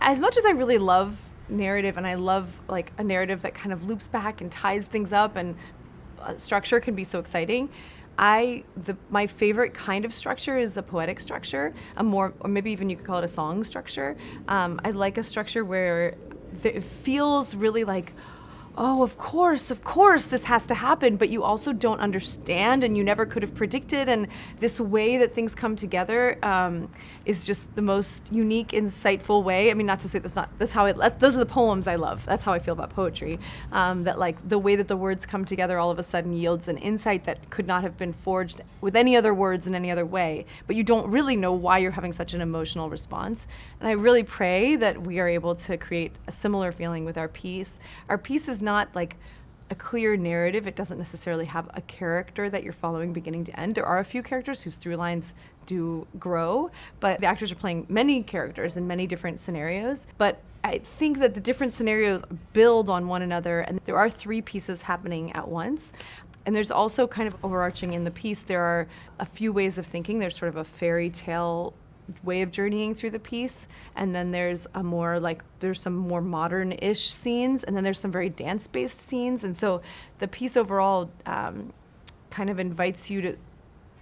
as much as I really love narrative, and I love like a narrative that kind of loops back and ties things up, and structure can be so exciting. My favorite kind of structure is a poetic structure, or maybe even you could call it a song structure. I like a structure where it feels really like, oh, of course, this has to happen, but you also don't understand, and you never could have predicted, and this way that things come together is just the most unique, insightful way. I mean, not to say those are the poems I love. That's how I feel about poetry. That like the way that the words come together all of a sudden yields an insight that could not have been forged with any other words in any other way, but you don't really know why you're having such an emotional response. And I really pray that we are able to create a similar feeling with our piece. Our piece is not like a clear narrative. It doesn't necessarily have a character that you're following beginning to end. There are a few characters whose through lines do grow, but the actors are playing many characters in many different scenarios. But I think that the different scenarios build on one another, and there are 3 pieces happening at once. And there's also kind of overarching in the piece, there are a few ways of thinking. There's sort of a fairy tale way of journeying through the piece, and then there's some more modern-ish scenes, and then there's some very dance-based scenes, and so the piece overall kind of invites you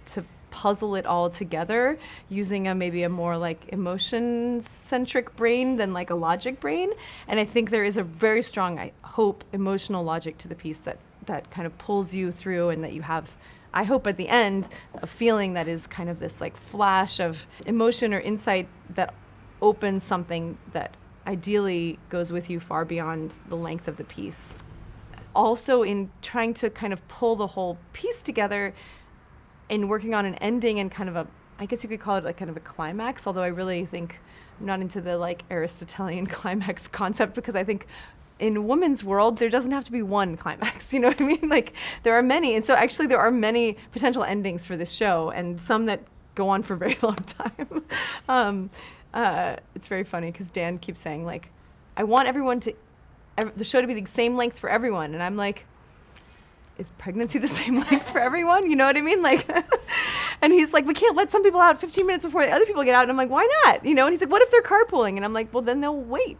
to puzzle it all together using maybe a more like emotion-centric brain than like a logic brain. And I think there is a very strong, I hope, emotional logic to the piece that kind of pulls you through, and that you have, I hope at the end, a feeling that is kind of this like flash of emotion or insight that opens something that ideally goes with you far beyond the length of the piece. Also, in trying to kind of pull the whole piece together and working on an ending and kind of I guess you could call it like kind of a climax, although I really think I'm not into the like Aristotelian climax concept, because I think in women's world, there doesn't have to be one climax, you know what I mean? Like, there are many. And so actually there are many potential endings for this show, and some that go on for a very long time. It's very funny because Dan keeps saying, like, I want the show to be the same length for everyone. And I'm like, is pregnancy the same length for everyone? You know what I mean? Like, and he's like, we can't let some people out 15 minutes before the other people get out. And I'm like, why not? You know, and he's like, what if they're carpooling? And I'm like, well, then they'll wait.